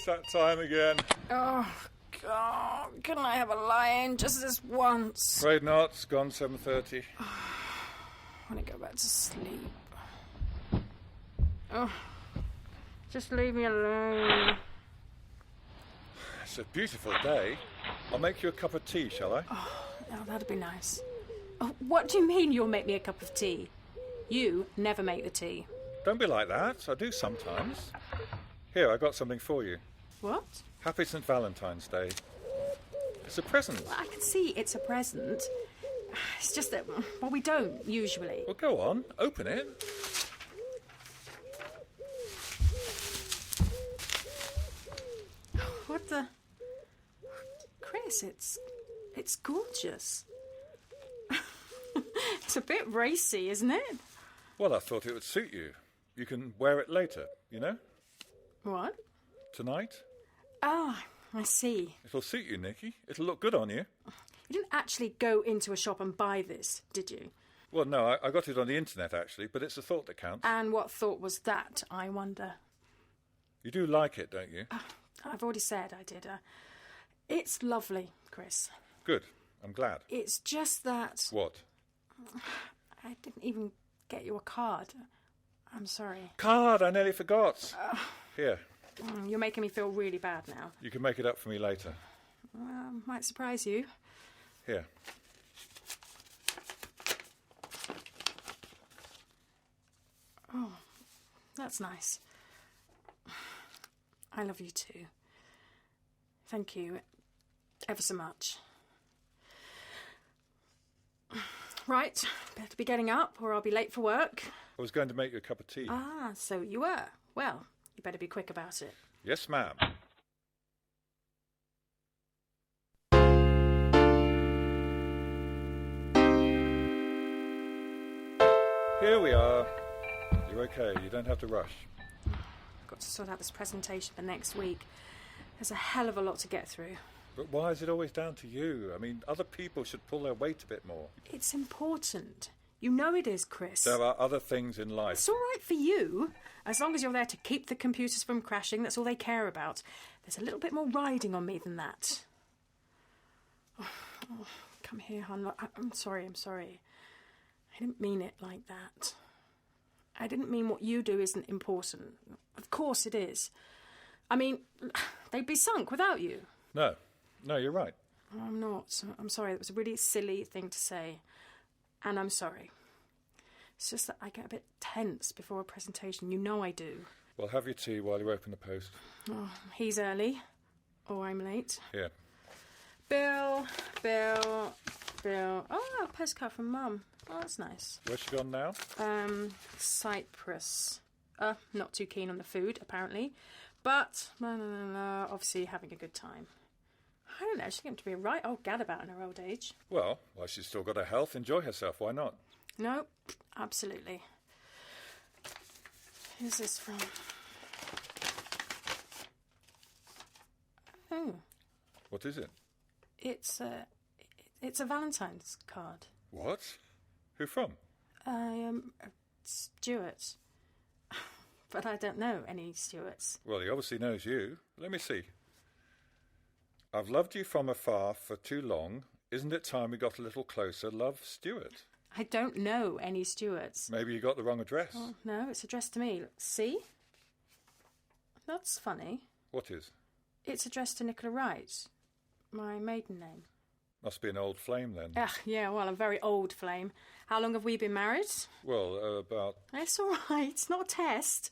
that time again. Oh, God. Can I have a lie-in just this once? Afraid not. It's gone 7:30. I want to go back to sleep. Oh, just leave me alone. It's a beautiful day. I'll make you a cup of tea, shall I? Oh, that'd be nice. Oh, what do you mean you'll make me a cup of tea? You never make the tea. Don't be like that. I do sometimes. Here, I got something for you. What? Happy St. Valentine's Day. It's a present. Well, I can see it's a present. It's just that, well, we don't usually. Well, go on. Open it. What the... Chris, it's gorgeous. It's a bit racy, isn't it? Well, I thought it would suit you. You can wear it later, you know? What? Tonight. Oh, I see. It'll suit you, Nicky. It'll look good on you. You didn't actually go into a shop and buy this, did you? Well, no, I got it on the internet, actually, but it's a thought that counts. And what thought was that, I wonder? You do like it, don't you? I've already said I did. It's lovely, Chris. Good. I'm glad. It's just that... What? I didn't even get you a card. I'm sorry. Card! I nearly forgot. Here. You're making me feel really bad now. You can make it up for me later. Might surprise you. Here. Oh, that's nice. I love you too. Thank you ever so much. Right, better be getting up or I'll be late for work. I was going to make you a cup of tea. Ah, so you were. Well, you better be quick about it. Yes, ma'am. Here we are. You're okay. You don't have to rush. I've got to sort out this presentation for next week. There's a hell of a lot to get through. But why is it always down to you? I mean, other people should pull their weight a bit more. It's important. You know it is, Chris. There are other things in life. It's all right for you. As long as you're there to keep the computers from crashing, that's all they care about. There's a little bit more riding on me than that. Oh, come here, hon. I'm sorry. I didn't mean it like that. I didn't mean what you do isn't important. Of course it is. I mean, they'd be sunk without you. No, you're right. I'm not. I'm sorry. It was a really silly thing to say. And I'm sorry. It's just that I get a bit tense before a presentation. You know I do. Well, have your tea while you open the post. Oh, he's early. Or I'm late. Here. Bill. Oh, a postcard from Mum. Oh, that's nice. Where's she gone now? Cyprus. Not too keen on the food, apparently. But, no, obviously having a good time. I don't know, she's going to be a right old gadabout in her old age. Well, while she's still got her health, enjoy herself, why not? No, absolutely. Who's this from? Oh. What is it? It's a Valentine's card. What? Who from? Stuart. But I don't know any Stuarts. Well, he obviously knows you. Let me see. I've loved you from afar for too long. Isn't it time we got a little closer? Love, Stuart. I don't know any Stuarts. Maybe you got the wrong address. Oh, no, it's addressed to me. See? That's funny. What is? It's addressed to Nicola Wright, my maiden name. Must be an old flame then. Yeah, well, a very old flame. How long have we been married? Well, about... It's all right. It's not a test.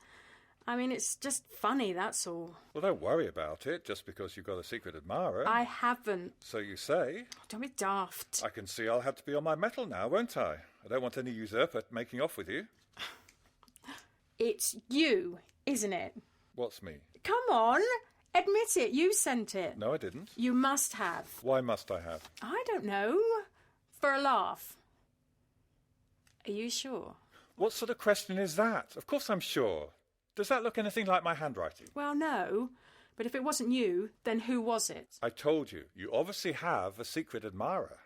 I mean, it's just funny, that's all. Well, don't worry about it, just because you've got a secret admirer. I haven't. So you say. Don't be daft. I can see I'll have to be on my mettle now, won't I? I don't want any usurper making off with you. It's you, isn't it? What's me? Come on. Admit it. You sent it. No, I didn't. You must have. Why must I have? I don't know. For a laugh. Are you sure? What sort of question is that? Of course I'm sure. Does that look anything like my handwriting? Well, no. But if it wasn't you, then who was it? I told you. You obviously have a secret admirer.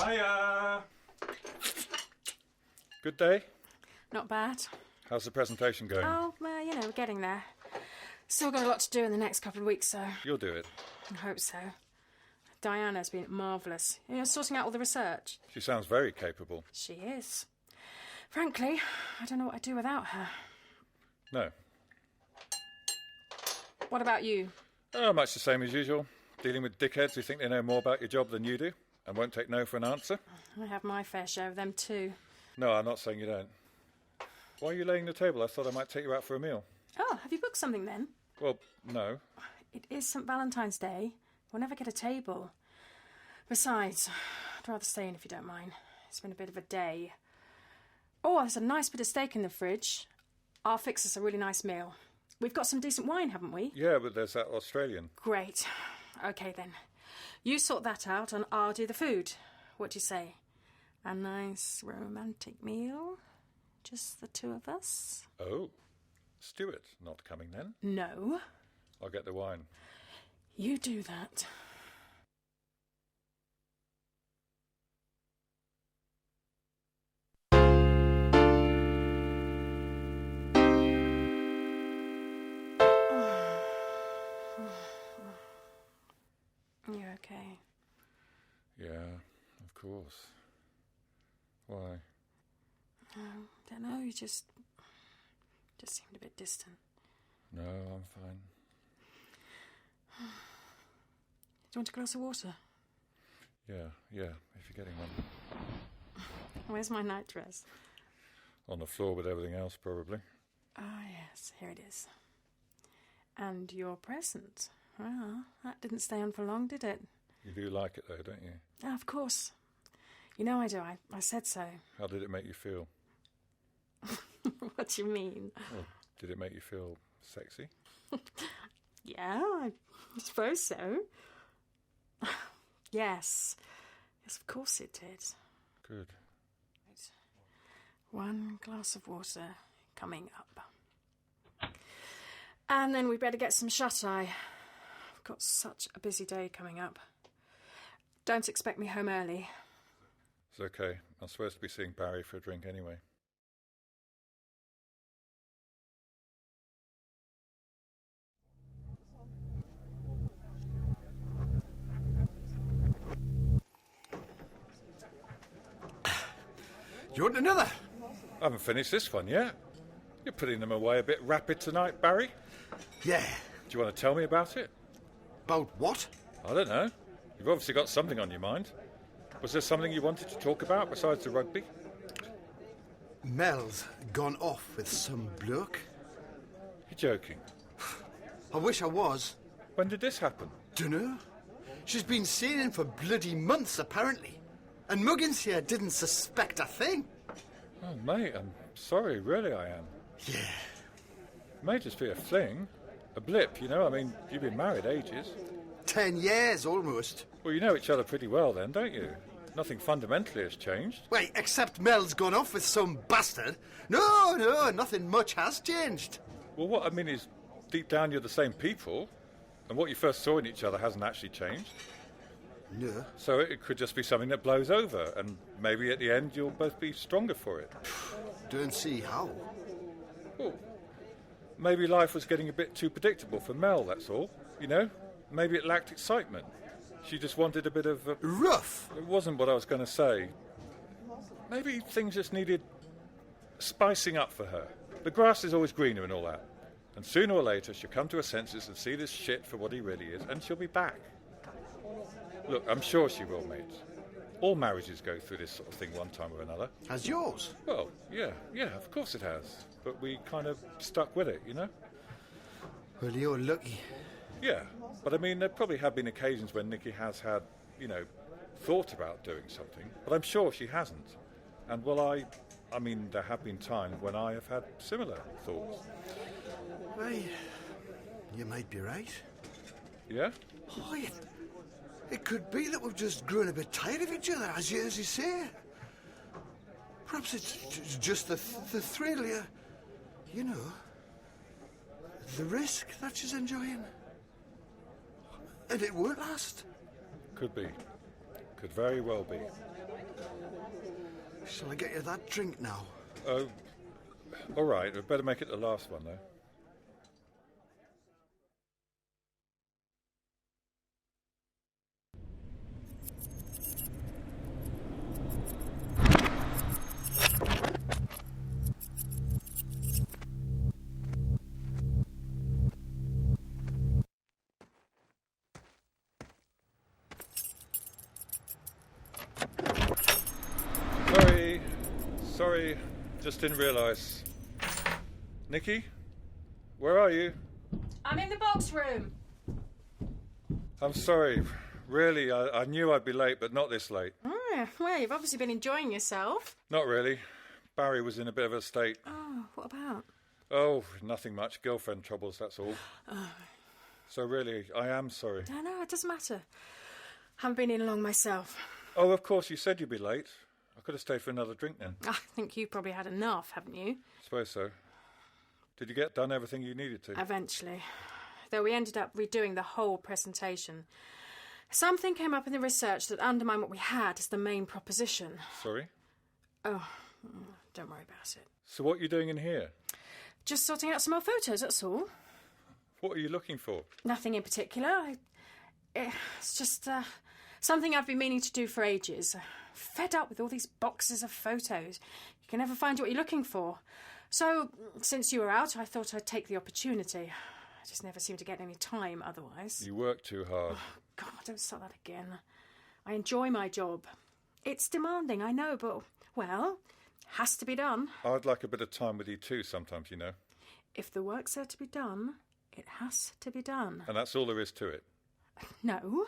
Hiya! Good day? Not bad. How's the presentation going? Oh, well, you know, we're getting there. Still got a lot to do in the next couple of weeks, so... You'll do it. I hope so. Diana's been marvellous. You know, sorting out all the research. She sounds very capable. She is. Frankly, I don't know what I'd do without her. No. What about you? Oh, much the same as usual. Dealing with dickheads who think they know more about your job than you do and won't take no for an answer. I have my fair share of them too. No, I'm not saying you don't. Why are you laying the table? I thought I might take you out for a meal. Oh, have you booked something then? Well, no. It is St. Valentine's Day. We'll never get a table. Besides, I'd rather stay in if you don't mind. It's been a bit of a day. Oh, there's a nice bit of steak in the fridge. I'll fix us a really nice meal. We've got some decent wine, haven't we? Yeah, but there's that Australian. Great. OK, then. You sort that out and I'll do the food. What do you say? A nice romantic meal? Just the two of us? Oh. Stuart not coming then? No. I'll get the wine. You do that. You okay? Yeah, of course. Why? Don't know, you just seemed a bit distant. No, I'm fine. Do you want a glass of water? Yeah, if you're getting one. Where's my night dress? On the floor with everything else, probably. Ah, yes, here it is. And your present. Well, that didn't stay on for long, did it? You do like it, though, don't you? Ah, of course. You know I do. I said so. How did it make you feel? What do you mean? Well, did it make you feel sexy? Yeah, I suppose so. Yes. Yes, of course it did. Good. One glass of water coming up. And then we'd better get some shut-eye. I've got such a busy day coming up. Don't expect me home early. It's okay. I'm supposed to be seeing Barry for a drink anyway. You want another? I haven't finished this one yet. You're putting them away a bit rapid tonight, Barry. Yeah. Do you want to tell me about it? About what? I don't know. You've obviously got something on your mind. Was there something you wanted to talk about besides the rugby? Mel's gone off with some bloke. You're joking. I wish I was. When did this happen? Dunno. She's been seeing him for bloody months, apparently. And Muggins here didn't suspect a thing. Oh, mate, I'm sorry, really I am. Yeah. It may just be a fling. A blip, you know? I mean, you've been married ages. 10 years, almost. Well, you know each other pretty well then, don't you? Nothing fundamentally has changed. Wait, except Mel's gone off with some bastard. No, nothing much has changed. Well, what I mean is, deep down you're the same people, and what you first saw in each other hasn't actually changed. No. So it could just be something that blows over, and maybe at the end you'll both be stronger for it. Don't see how. Well, maybe life was getting a bit too predictable for Mel, that's all. You know? Maybe it lacked excitement. She just wanted a bit of... Rough. It wasn't what I was going to say. Maybe things just needed spicing up for her. The grass is always greener and all that. And sooner or later she'll come to her senses and see this shit for what he really is, and she'll be back. Look, I'm sure she will, mate. All marriages go through this sort of thing one time or another. Has yours? Well, yeah, of course it has. But we kind of stuck with it, you know? Well, you're lucky. Yeah, but I mean, there probably have been occasions when Nikki has had, you know, thought about doing something, but I'm sure she hasn't. And well, I mean, there have been times when I have had similar thoughts. Well, you might be right. Yeah? Oh, it could be that we've just grown a bit tired of each other, as you say. Perhaps it's just the thrill, you know, the risk that she's enjoying. And it won't last. Could be. Could very well be. Shall I get you that drink now? Oh, all right. We'd better make it the last one, though. Sorry, just didn't realise. Nikki, where are you? I'm in the box room. I'm sorry. Really, I knew I'd be late, but not this late. Oh, well, you've obviously been enjoying yourself. Not really. Barry was in a bit of a state. Oh, what about? Oh, nothing much. Girlfriend troubles, that's all. Oh. So really, I am sorry. No, it doesn't matter. Haven't been in long myself. Oh, of course, you said you'd be late. I could have stayed for another drink then. I think you've probably had enough, haven't you? Suppose so. Did you get done everything you needed to? Eventually. Though we ended up redoing the whole presentation. Something came up in the research that undermined what we had as the main proposition. Sorry? Oh, don't worry about it. So what are you doing in here? Just sorting out some more photos, that's all. What are you looking for? Nothing in particular. It's just something I've been meaning to do for ages. Fed up with all these boxes of photos. You can never find what you're looking for. So, since you were out, I thought I'd take the opportunity. I just never seem to get any time otherwise. You work too hard. Oh, God, don't start that again. I enjoy my job. It's demanding, I know, but, well, has to be done. I'd like a bit of time with you too sometimes, you know. If the work's there to be done, it has to be done. And that's all there is to it. No,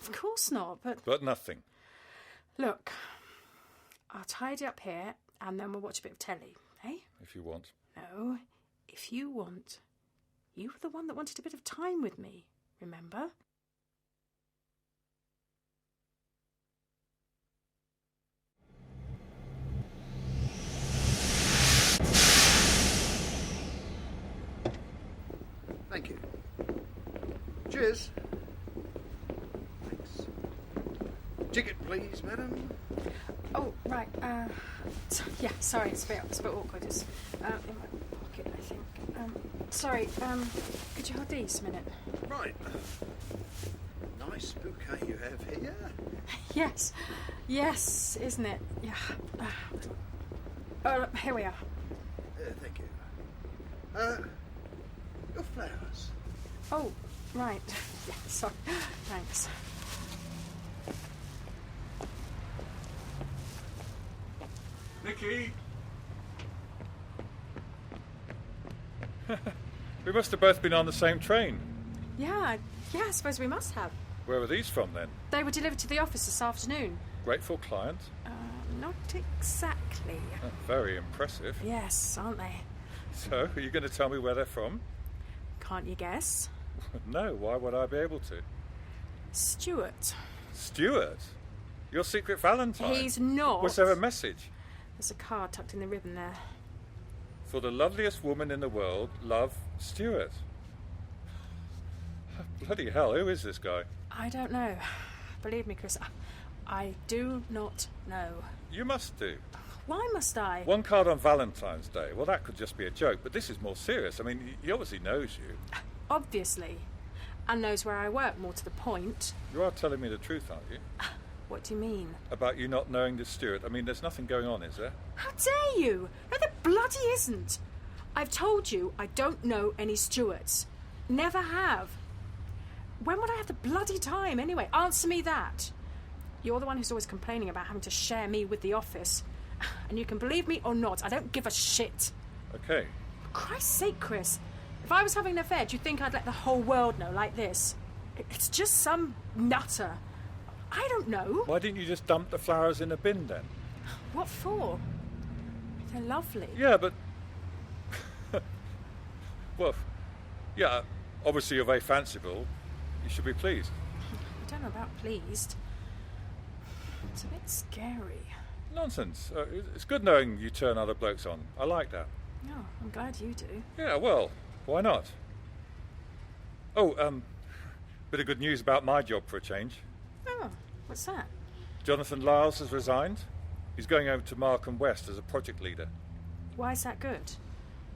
of course not, but... But nothing. Look, I'll tidy up here and then we'll watch a bit of telly, eh? If you want. No, if you want. You were the one that wanted a bit of time with me, remember? Thank you. Cheers. Thanks. Ticket, please, madam. Oh, right. Yeah, sorry, it's a bit awkward. It's in my pocket, I think. Sorry, could you hold these a minute? Right. Nice bouquet you have here. Yes, isn't it? Yeah. Oh, here we are. Thank you. Your flowers. Oh, right. Yeah, sorry. Thanks. Nicky! We must have both been on the same train. Yeah, I suppose we must have. Where were these from then? They were delivered to the office this afternoon. Grateful client? Not exactly. Very impressive. Yes, aren't they? So, are you going to tell me where they're from? Can't you guess? No, why would I be able to? Stuart. Stuart? Your secret Valentine? He's not. Was there a message? There's a card tucked in the ribbon there. For the loveliest woman in the world, love, Stuart. Bloody hell, who is this guy? I don't know. Believe me, Chris, I do not know. You must do. Why must I? One card on Valentine's Day. Well, that could just be a joke, but this is more serious. I mean, he obviously knows you. Obviously. And knows where I work, more to the point. You are telling me the truth, aren't you? What do you mean? About you not knowing this Stuart. I mean, there's nothing going on, is there? How dare you? No, there bloody isn't. I've told you I don't know any Stuarts. Never have. When would I have the bloody time, anyway? Answer me that. You're the one who's always complaining about having to share me with the office. And you can believe me or not, I don't give a shit. Okay. For Christ's sake, Chris. If I was having an affair, do you think I'd let the whole world know like this? It's just some nutter. I don't know. Why didn't you just dump the flowers in a bin then? What for? They're lovely. Yeah, but... well, yeah, obviously you're very fanciful. You should be pleased. I don't know about pleased. It's a bit scary. Nonsense. It's good knowing you turn other blokes on. I like that. No, I'm glad you do. Yeah, well, why not? Oh, bit of good news about my job for a change. Oh, what's that? Jonathan Lyles has resigned. He's going over to Markham West as a project leader. Why is that good?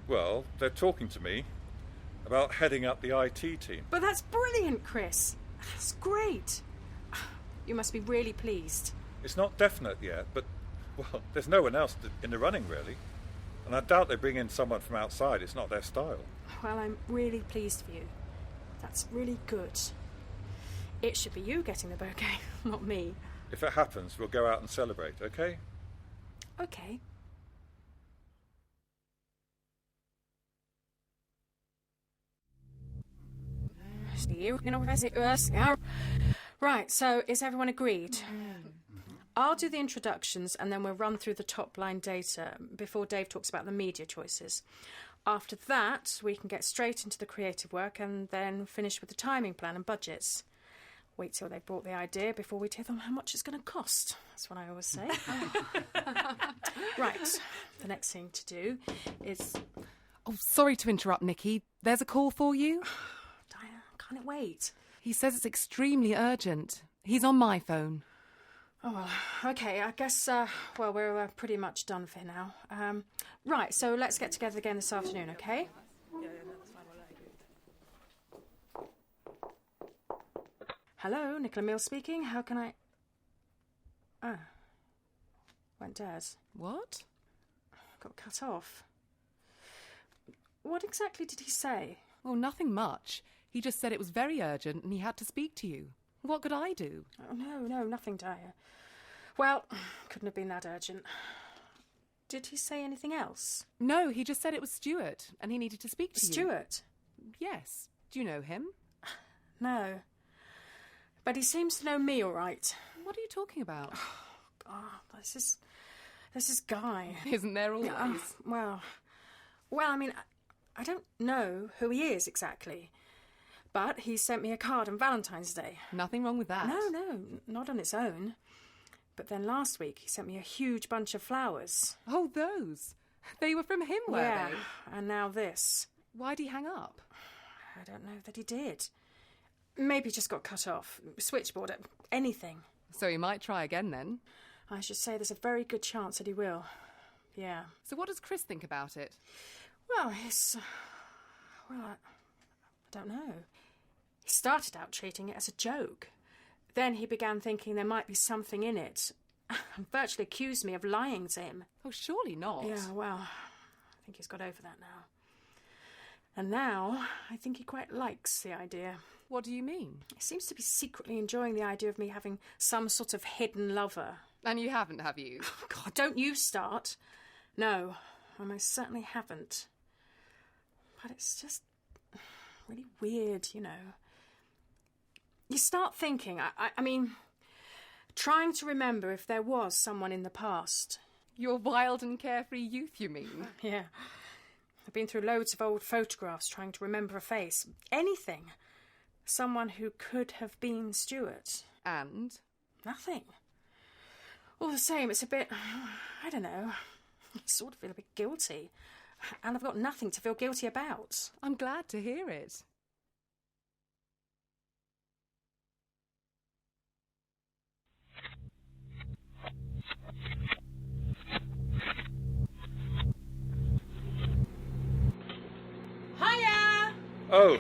Well, they're talking to me about heading up the IT team. But that's brilliant, Chris. That's great. You must be really pleased. It's not definite yet, but, well, there's no one else in the running, really. And I doubt they bring in someone from outside. It's not their style. Well, I'm really pleased for you. That's really good. It should be you getting the bouquet, not me. If it happens, we'll go out and celebrate, okay? Okay. Right, so is everyone agreed? I'll do the introductions and then we'll run through the top line data before Dave talks about the media choices. After that, we can get straight into the creative work and then finish with the timing plan and budgets. Wait till they've brought the idea before we tell them how much it's going to cost. That's what I always say. Right, the next thing to do is... Oh, sorry to interrupt, Nikki. There's a call for you. Diana, can't it wait? He says it's extremely urgent. He's on my phone. Oh, well, OK, I guess, we're pretty much done for now. Right, so let's get together again this afternoon, OK? Hello, Nicola Mills speaking. How can I... Oh. Went dead. What? Got cut off. What exactly did he say? Oh, nothing much. He just said it was very urgent and he had to speak to you. What could I do? Oh, no, nothing dire. Well, couldn't have been that urgent. Did he say anything else? No, he just said it was Stuart and he needed to speak to you. Stuart? Yes. Do you know him? No. But he seems to know me all right. What are you talking about? God, this is Guy. Isn't there always? Well, I mean, I don't know who he is exactly. But he sent me a card on Valentine's Day. Nothing wrong with that. No, not on its own. But then last week he sent me a huge bunch of flowers. Oh, those. They were from him, were yeah, they? And now this. Why'd he hang up? I don't know that he did. Maybe just got cut off. Switchboard, anything. So he might try again then. I should say there's a very good chance that he will. Yeah. So what does Chris think about it? Well, I don't know. He started out treating it as a joke. Then he began thinking there might be something in it and virtually accused me of lying to him. Oh, surely not. Yeah, well, I think he's got over that now. And now I think he quite likes the idea. What do you mean? He seems to be secretly enjoying the idea of me having some sort of hidden lover. And you haven't, have you? Oh, God, don't you start. No, I most certainly haven't. But it's just really weird, you know. You start thinking, I mean, trying to remember if there was someone in the past. Your wild and carefree youth, you mean? Yeah. I've been through loads of old photographs trying to remember a face. Anything. Someone who could have been Stuart. And? Nothing. All the same, it's a bit... I don't know. I sort of feel a bit guilty. And I've got nothing to feel guilty about. I'm glad to hear it. Hiya! Oh,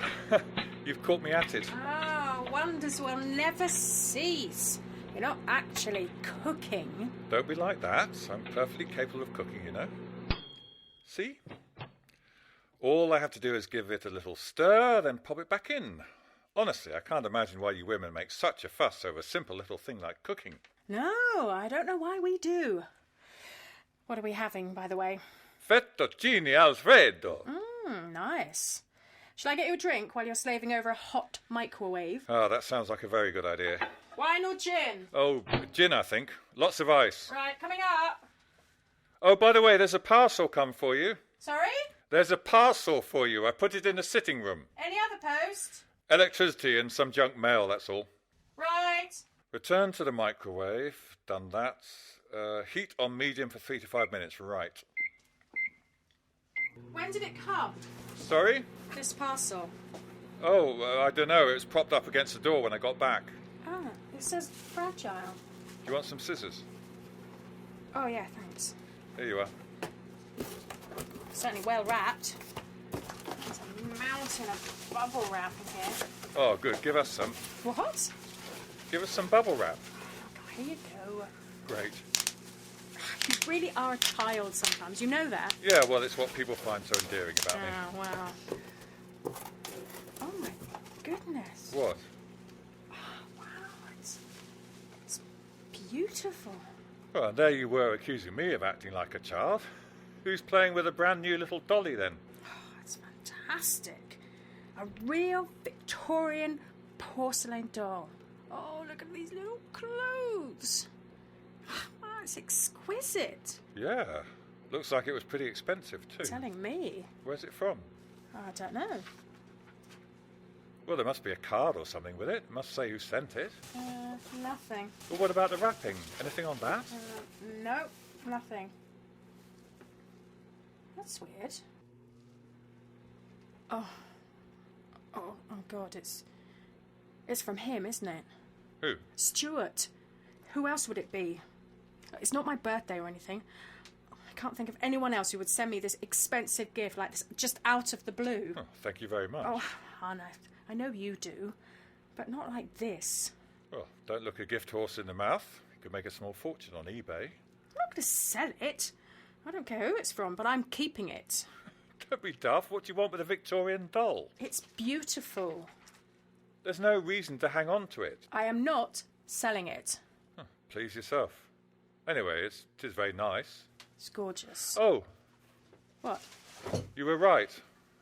you've caught me at it. Ah, wonders will never cease. You're not actually cooking. Don't be like that. I'm perfectly capable of cooking, you know. See? All I have to do is give it a little stir, then pop it back in. Honestly, I can't imagine why you women make such a fuss over a simple little thing like cooking. No, I don't know why we do. What are we having, by the way? Fettuccine Alfredo. Nice. Shall I get you a drink while you're slaving over a hot microwave? Oh, that sounds like a very good idea. Wine or gin? Oh, gin, I think. Lots of ice. Right, coming up. Oh, by the way, there's a parcel come for you. Sorry? There's a parcel for you. I put it in the sitting room. Any other post? Electricity and some junk mail, that's all. Right. Return to the microwave. Done that. Heat on medium for 3 to 5 minutes. Right. When did it come? Sorry? This parcel. Oh, I don't know. It was propped up against the door when I got back. Ah, it says fragile. Do you want some scissors? Oh, yeah, thanks. Here you are. Certainly well wrapped. There's a mountain of bubble wrap in here. Oh, good. Give us some. What? Give us some bubble wrap. Oh, here you go. Great. You really are a child sometimes. You know that? Yeah, well, it's what people find so endearing about me. Oh, wow. Oh, my goodness. What? Oh, wow, it's beautiful. Well, there you were accusing me of acting like a child. Who's playing with a brand new little dolly then? Oh, it's fantastic. A real Victorian porcelain doll. Oh, look at these little clothes. Oh, it's exquisite. Yeah. Looks like it was pretty expensive too. Telling me. Where's it from? I don't know. Well, there must be a card or something with it. It must say who sent it. Nothing. Well, what about the wrapping? Anything on that? No, nothing. That's weird. Oh, God, it's from him, isn't it? Who? Stuart. Who else would it be? It's not my birthday or anything. I can't think of anyone else who would send me this expensive gift like this, just out of the blue. Oh, thank you very much. Oh, Hannah, I know you do, but not like this. Well, don't look a gift horse in the mouth. You could make a small fortune on eBay. I'm not going to sell it. I don't care who it's from, but I'm keeping it. Don't be daft. What do you want with a Victorian doll? It's beautiful. There's no reason to hang on to it. I am not selling it. Oh, please yourself. Anyway, it is very nice. It's gorgeous. Oh, What? you were right.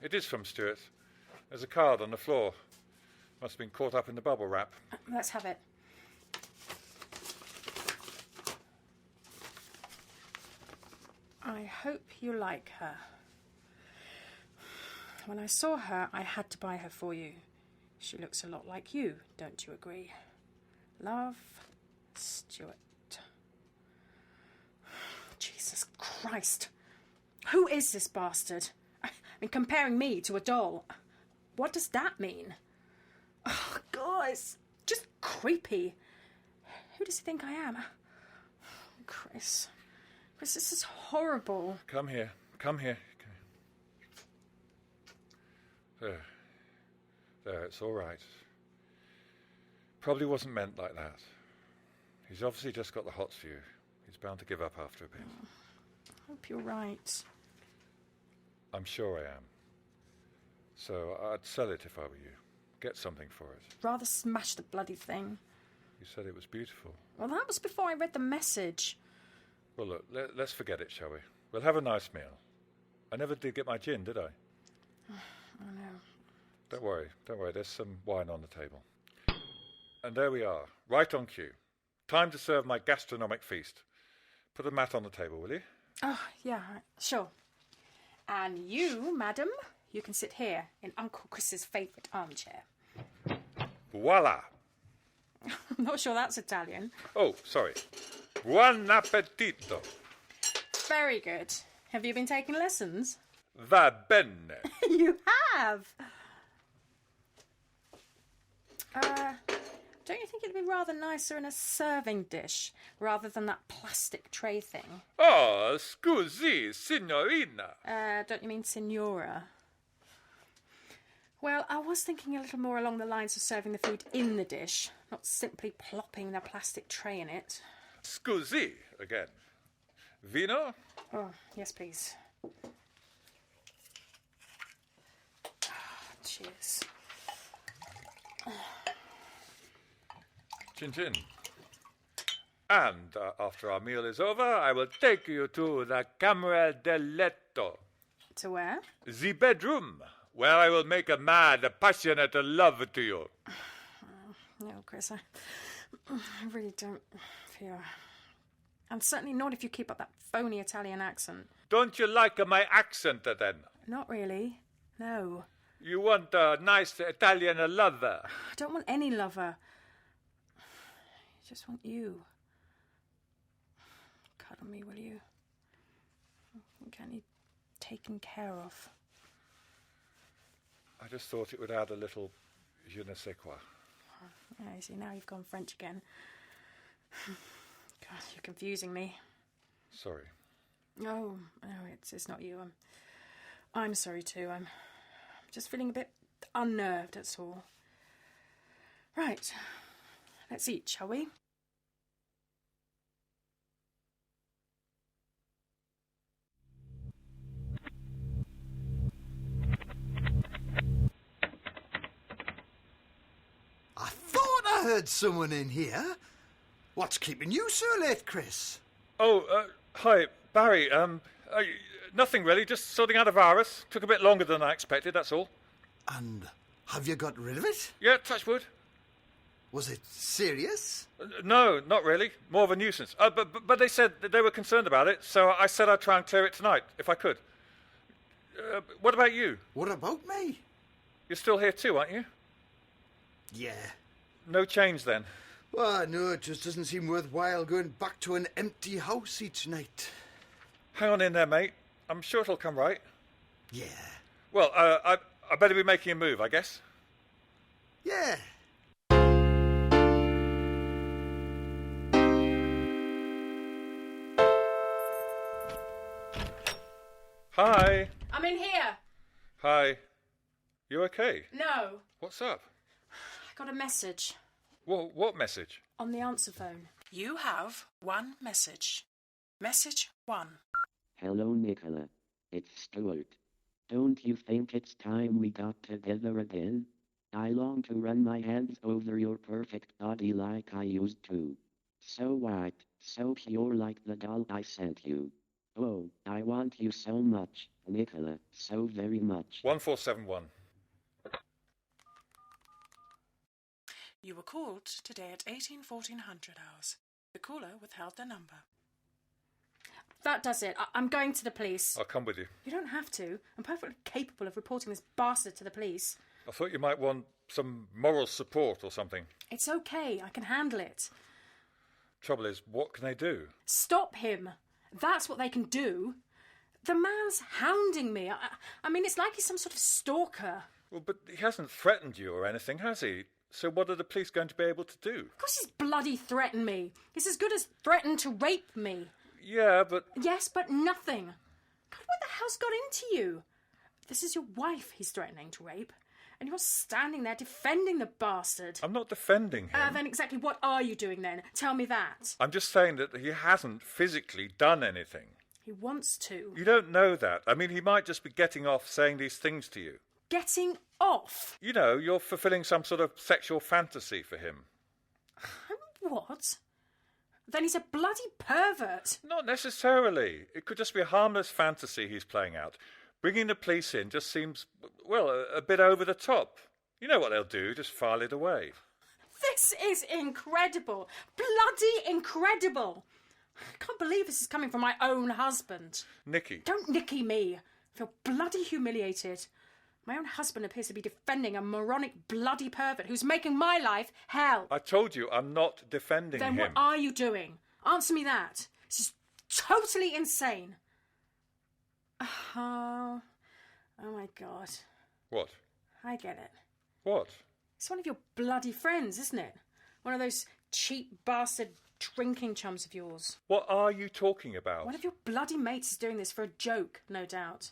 It is from Stuart. There's a card on the floor. Must have been caught up in the bubble wrap. Let's have it. I hope you like her. When I saw her, I had to buy her for you. She looks a lot like you, don't you agree? Love, Stuart. Jesus Christ. Who is this bastard? I mean, comparing me to a doll. What does that mean? Oh, God, it's just creepy. Who does he think I am? Chris, this is horrible. Come here. Come here. There. There, it's all right. Probably wasn't meant like that. He's obviously just got the hots for you. He's bound to give up after a bit. I hope you're right. I'm sure I am. So I'd sell it if I were you. Get something for it. Rather smash the bloody thing. You said it was beautiful. Well, that was before I read the message. Well, look, let's forget it, shall we? We'll have a nice meal. I never did get my gin, did I? I know. Don't worry, there's some wine on the table. And there we are, right on cue. Time to serve my gastronomic feast. Put a mat on the table, will you? Oh, yeah, sure. And you, madam, you can sit here in Uncle Chris's favourite armchair. Voila! I'm not sure that's Italian. Oh, sorry. Buon appetito. Very good. Have you been taking lessons? Va bene. You have! Don't you think it'd be rather nicer in a serving dish rather than that plastic tray thing? Oh, scusi, signorina. Don't you mean signora? Well, I was thinking a little more along the lines of serving the food in the dish, not simply plopping the plastic tray in it. Scusi, again. Vino? Oh, yes, please. Cheers. Chin chin. And after our meal is over, I will take you to the camera del letto. To where? The bedroom, where I will make a mad, passionate love to you. No, Chris, I really don't feel... And certainly not if you keep up that phony Italian accent. Don't you like my accent, then? Not really, no. You want a nice Italian lover? I don't want any lover. I just want you. Cuddle me, will you? I need taken care of. I just thought it would add a little je ne sais quoi. Yeah, you see, now you've gone French again. God, you're confusing me. Sorry. Oh, no, it's not you. I'm sorry too. I'm just feeling a bit unnerved, that's all. Right. Let's eat, shall we? I thought I heard someone in here. What's keeping you so late, Chris? Oh, hi, Barry. Nothing really, just sorting out a virus. Took a bit longer than I expected, that's all. And have you got rid of it? Yeah, touch wood. Was it serious? No, not really. More of a nuisance. But they said that they were concerned about it, so I said I'd try and clear it tonight, if I could. What about you? What about me? You're still here too, aren't you? Yeah. No change then? Well, no, it just doesn't seem worthwhile going back to an empty house each night. Hang on in there, mate. I'm sure it'll come right. Yeah. Well, I better be making a move, I guess. Yeah. Hi. I'm in here. Hi. You okay? No. What's up? I got a message What message? on the answer phone. You have one message. Message 1. Hello, Nicola. It's Stuart. Don't you think it's time we got together again? I long to run my hands over your perfect body like I used to. So white, so pure like the doll I sent you. Oh, I want you so much, Nicola, so very much. 1471. You were called today at 1400 hours. The caller withheld their number. That does it. I'm going to the police. I'll come with you. You don't have to. I'm perfectly capable of reporting this bastard to the police. I thought you might want some moral support or something. It's okay. I can handle it. Trouble is, what can they do? Stop him. That's what they can do. The man's hounding me. I mean, it's like he's some sort of stalker. Well, but he hasn't threatened you or anything, has he? So what are the police going to be able to do? Of course he's bloody threatened me. He's as good as threatened to rape me. Yeah, but... Yes, but nothing. God, what the hell's got into you? This is your wife he's threatening to rape. And you're standing there defending the bastard. I'm not defending him. Then exactly what are you doing then? Tell me that. I'm just saying that he hasn't physically done anything. He wants to. You don't know that. I mean, he might just be getting off saying these things to you. Getting off? You know, you're fulfilling some sort of sexual fantasy for him. What? Then he's a bloody pervert. Not necessarily. It could just be a harmless fantasy he's playing out. Bringing the police in just seems, well, a bit over the top. You know what they'll do, just file it away. This is incredible. Bloody incredible. I can't believe this is coming from my own husband. Nicky. Don't nicky me. I feel bloody humiliated. My own husband appears to be defending a moronic bloody pervert who's making my life hell. I told you I'm not defending Then him. what are you doing? Answer me that. This is totally insane. Oh my God. What? I get it. What? It's one of your bloody friends, isn't it? One of those cheap bastard drinking chums of yours. What are you talking about? One of your bloody mates is doing this for a joke, no doubt.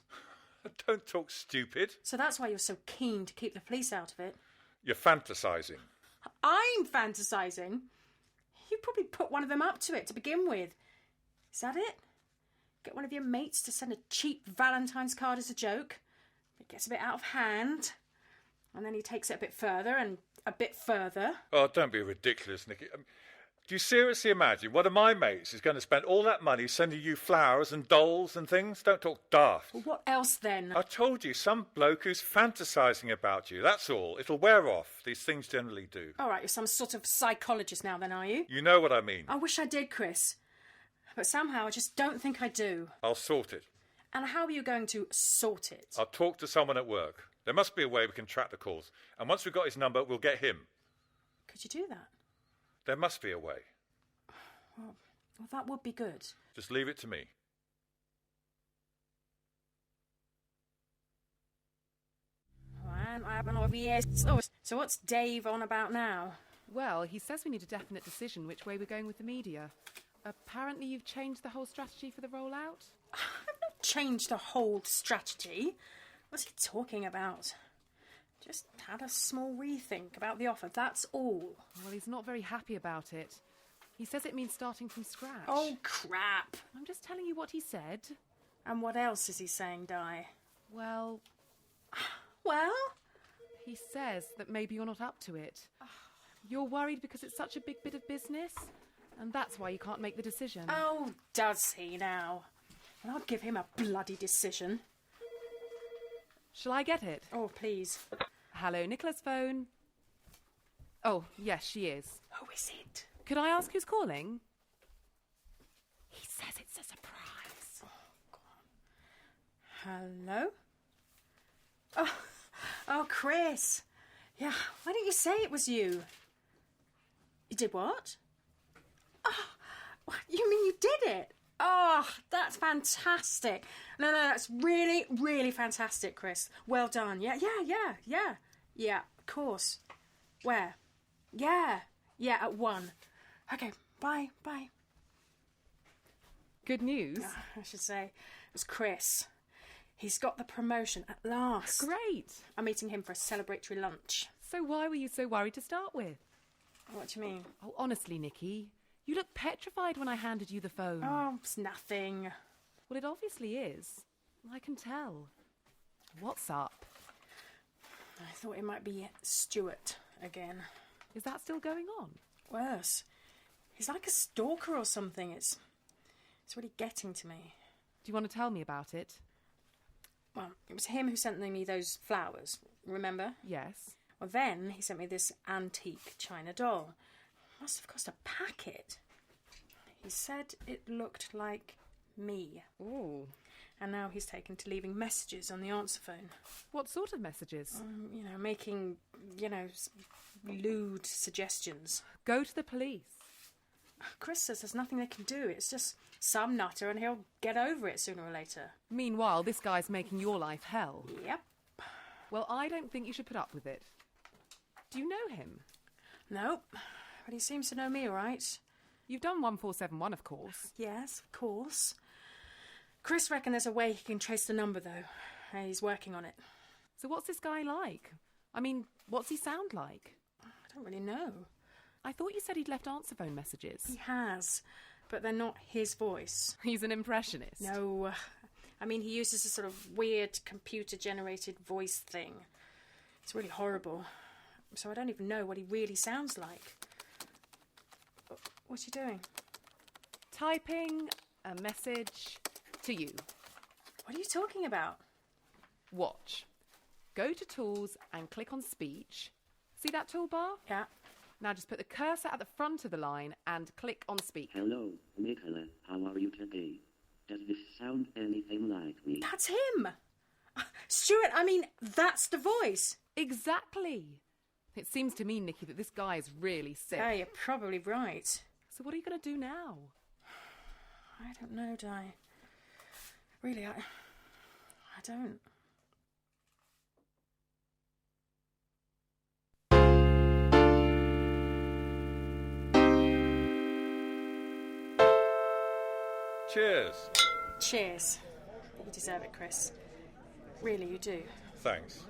Don't talk stupid. So that's why you're so keen to keep the police out of it. You're fantasising. I'm fantasising. You probably put one of them up to it to begin with. Is that it? Get one of your mates to send a cheap Valentine's card as a joke. It gets a bit out of hand. And then he takes it a bit further and a bit further. Oh, don't be ridiculous, Nicky. Do you seriously imagine one of my mates is going to spend all that money sending you flowers and dolls and things? Don't talk daft. Well, what else then? I told you, some bloke who's fantasising about you. That's all. It'll wear off. These things generally do. All right, you're some sort of psychologist now then, are you? You know what I mean. I wish I did, Chris. But somehow I just don't think I do. I'll sort it. And how are you going to sort it? I'll talk to someone at work. There must be a way we can track the calls. And once we've got his number, we'll get him. Could you do that? There must be a way. Well, that would be good. Just leave it to me. So what's Dave on about now? Well, he says we need a definite decision which way we're going with the media. Apparently you've changed the whole strategy for the rollout? I've not changed the whole strategy. What's he talking about? Just had a small rethink about the offer, that's all. Well, he's not very happy about it. He says it means starting from scratch. Oh, crap. I'm just telling you what he said. And what else is he saying, Di? Well, Well? he says that maybe you're not up to it. You're worried because it's such a big bit of business, and that's why you can't make the decision. Oh, does he now? Well, I'll give him a bloody decision. Shall I get it? Oh, please. Hello, Nicola's phone. Oh, yes, she is. Who is it? Could I ask who's calling? He says it's a surprise. Hello? Oh, Chris. Yeah, why didn't you say it was you? You did what? Oh, what? You mean you did it? Oh, that's fantastic. No, that's really, really fantastic, Chris. Well done. Yeah, of course. Where? Yeah, at 1. Okay, bye. Good news. I should say, it was Chris. He's got the promotion at last. Great. I'm meeting him for a celebratory lunch. So why were you so worried to start with? What do you mean? Oh, honestly, Nikki, you looked petrified when I handed you the phone. Oh, it's nothing. Well, it obviously is. I can tell. What's up? I thought it might be Stuart again. Is that still going on? Worse. He's like a stalker or something. It's really getting to me. Do you want to tell me about it? Well, it was him who sent me those flowers, remember? Yes. Well, then he sent me this antique china doll. Must have cost a packet. He said it looked like me. Ooh. And now he's taken to leaving messages on the answer phone. What sort of messages? Making, lewd suggestions. Go to the police. Chris says there's nothing they can do. It's just some nutter and he'll get over it sooner or later. Meanwhile, this guy's making your life hell. Yep. Well, I don't think you should put up with it. Do you know him? No, but he seems to know me all right. You've done 1471, of course. Yes, of course. Chris reckons there's a way he can trace the number, though. He's working on it. So what's this guy like? I mean, what's he sound like? I don't really know. I thought you said he'd left answer phone messages. He has, but they're not his voice. He's an impressionist. No. I mean, he uses a sort of weird computer-generated voice thing. It's really horrible. So I don't even know what he really sounds like. What's he doing? Typing a message to you. What are you talking about? Watch. Go to Tools and click on Speech. See that toolbar? Yeah. Now just put the cursor at the front of the line and click on Speak. Hello, Nicola. How are you today? Does this sound anything like me? That's him! Stuart, I mean, that's the voice. Exactly. It seems to me, Nikki, that this guy is really sick. Yeah, you're probably right. So what are you going to do now? I don't know, Di. Really, I don't. Cheers. Cheers. You deserve it, Chris. Really, you do. Thanks.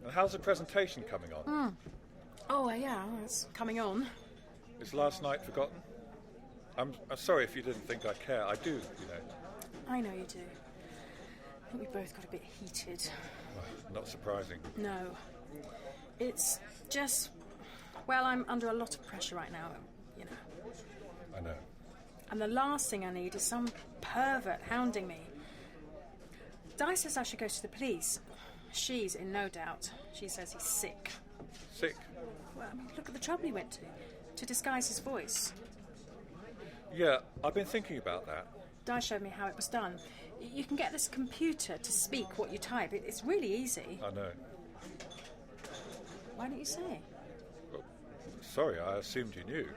And how's the presentation coming on? Oh, yeah, it's coming on. Is last night forgotten? I'm sorry if you didn't think I care. I do, I know you do. I think we both got a bit heated. Well, not surprising. No. It's just... Well, I'm under a lot of pressure right now, I know. And the last thing I need is some pervert hounding me. Di says I should go to the police. She's in no doubt. She says he's sick. Sick? Well, I mean, look at the trouble he went to disguise his voice. Yeah, I've been thinking about that. Di showed me how it was done. You can get this computer to speak what you type. It's really easy. I know. Why don't you say? Well, sorry, I assumed you knew.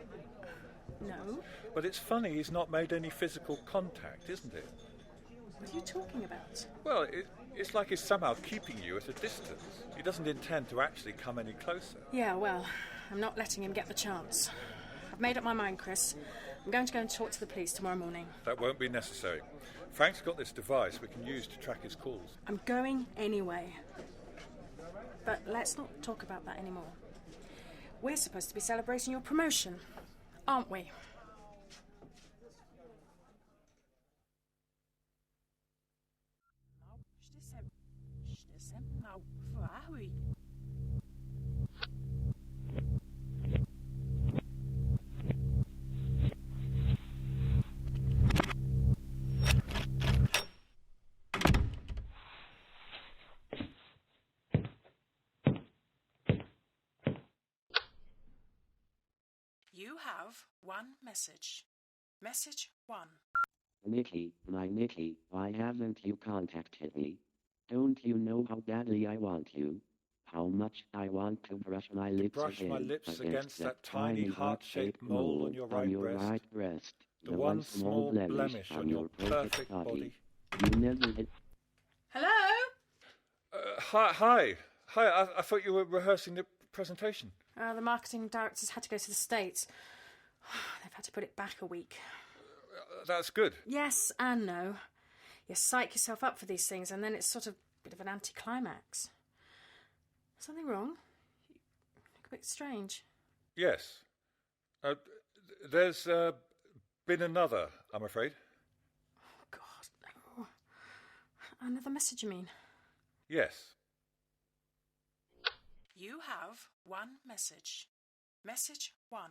No. But it's funny he's not made any physical contact, isn't it? What are you talking about? Well, it's like he's somehow keeping you at a distance. He doesn't intend to actually come any closer. Yeah, well, I'm not letting him get the chance. I've made up my mind, Chris. I'm going to go and talk to the police tomorrow morning. That won't be necessary. Frank's got this device we can use to track his calls. I'm going anyway. But let's not talk about that anymore. We're supposed to be celebrating your promotion, aren't we? You have one message. Message 1. Nicky, my Nicky, why haven't you contacted me? Don't you know how badly I want you? How much I want to brush my lips against that tiny heart-shaped mole on your right breast. The one small blemish on your perfect body. You never did. Hello? Hi. I thought you were rehearsing the presentation. The marketing directors had to go to the States. They've had to put it back a week. That's good. Yes and no. You psych yourself up for these things and then it's sort of a bit of an anticlimax. Something wrong? You look a bit strange. Yes. There's been another, I'm afraid. Oh, God, no. Another message, you mean? Yes. You have one message. Message 1.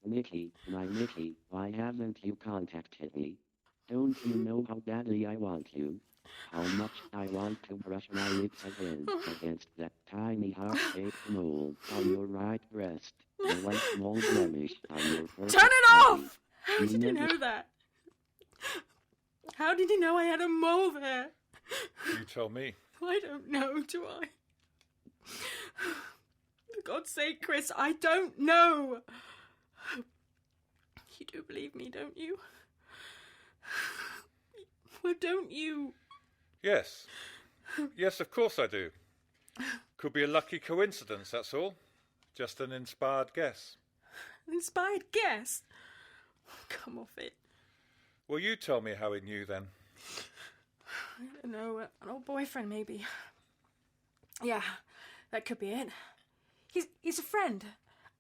Nicky, my Nicky, why haven't you contacted me? Don't you know how badly I want you? How much I want to brush my lips against that tiny heart-shaped mole on your right breast. The one small blemish on your perfect Turn it body. off! How did you know that? How did you know I had a mole there? You tell me. I don't know, do I? For God's sake, Chris, I don't know. You do believe me, don't you? Well, don't you? Yes. Yes, of course I do. Could be a lucky coincidence, that's all. Just an inspired guess. Inspired guess? Come off it. Well, you tell me how he knew then. I don't know, an old boyfriend maybe. Yeah, that could be it. He's a friend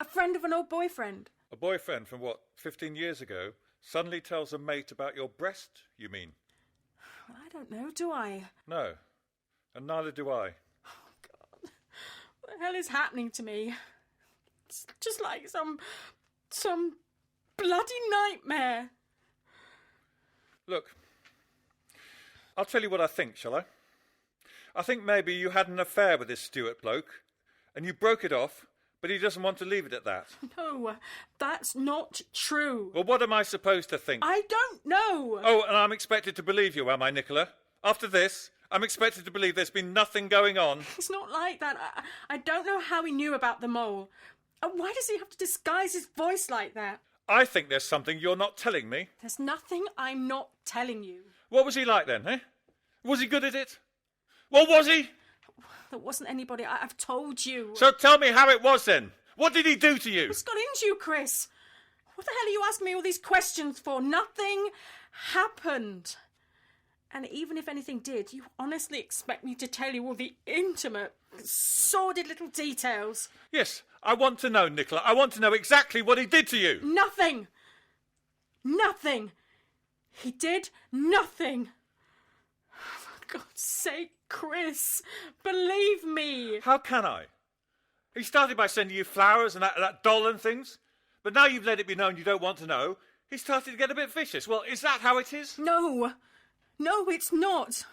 of an old boyfriend. A boyfriend from what, 15 years ago, suddenly tells a mate about your breast, you mean? Well, I don't know, do I? No, and neither do I. Oh, God. What the hell is happening to me? It's just like some bloody nightmare. Look, I'll tell you what I think, shall I? I think maybe you had an affair with this Stuart bloke, and you broke it off, but he doesn't want to leave it at that. No, that's not true. Well, what am I supposed to think? I don't know. Oh, and I'm expected to believe you, am I, Nicola? After this, I'm expected to believe there's been nothing going on. It's not like that. I don't know how he knew about the mole. Why does he have to disguise his voice like that? I think there's something you're not telling me. There's nothing I'm not telling you. What was he like then, eh? Was he good at it? What was he? There wasn't anybody. I've told you. So tell me how it was then. What did he do to you? What's got into you, Chris? What the hell are you asking me all these questions for? Nothing happened. And even if anything did, you honestly expect me to tell you all the intimate, sordid little details? Yes, I want to know, Nicola. I want to know exactly what he did to you. Nothing. Nothing. He did nothing. For God's sake, Chris, believe me. How can I? He started by sending you flowers and that doll and things. But now you've let it be known you don't want to know, he started to get a bit vicious. Well, is that how it is? No, it's not.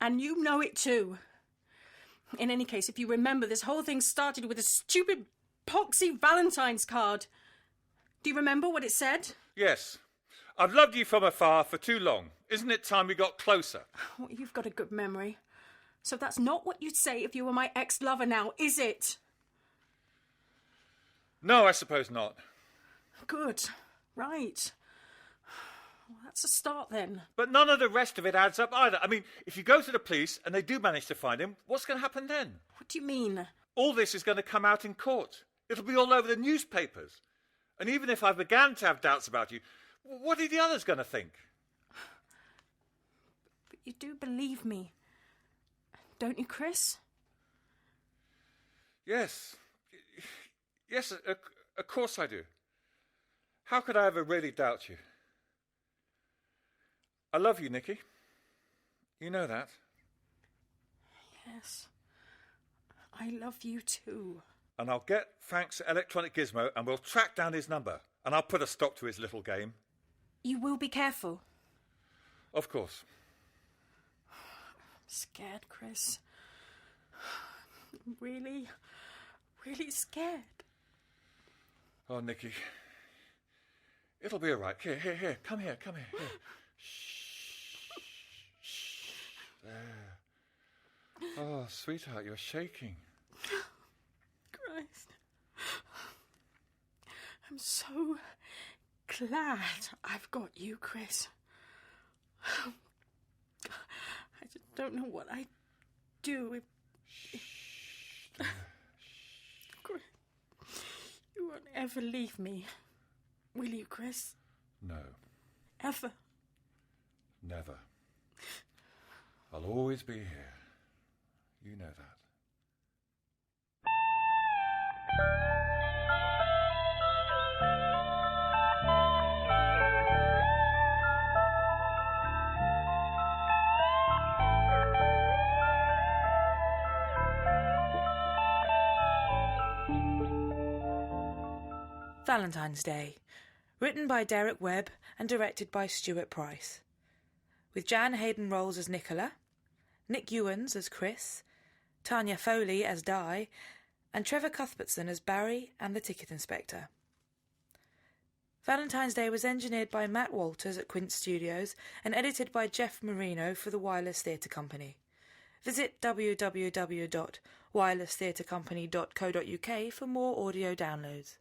And you know it too. In any case, if you remember, this whole thing started with a stupid poxy Valentines card. Do you remember what it said? Yes. I've loved you from afar for too long. Isn't it time we got closer? Well, you've got a good memory. So that's not what you'd say if you were my ex-lover now, is it? No, I suppose not. Good. Right. Well, that's a start then. But none of the rest of it adds up either. I mean, if you go to the police and they do manage to find him, what's going to happen then? What do you mean? All this is going to come out in court. It'll be all over the newspapers. And even if I began to have doubts about you, what are the others going to think? But you do believe me, don't you, Chris? Yes. Yes, of course I do. How could I ever really doubt you? I love you, Nicky. You know that. Yes. I love you too. And I'll get Frank's electronic gizmo and we'll track down his number. And I'll put a stop to his little game. You will be careful. Of course. I'm scared, Chris. I'm really scared. Oh, Nicky. It'll be all right. Here. Come here. Here. Shh. There. Oh, sweetheart, you're shaking. Christ. I'm so glad I've got you, Chris. I just don't know what I'd do if... Chris, you won't ever leave me, will you, Chris? No. Ever? Never. I'll always be here. You know that. Valentine's Day, written by Derek Webb and directed by Stuart Price. With Jan Haydn Rowles as Nicola, Nick Ewans as Chris, Tania Foley as Di, and Trevor Cuthberston as Barry and the Ticket Inspector. Valentine's Day was engineered by Matt Walters at Quint Studios and edited by Jeff Moreno for the Wireless Theatre Company. Visit www.wirelesstheatrecompany.co.uk for more audio downloads.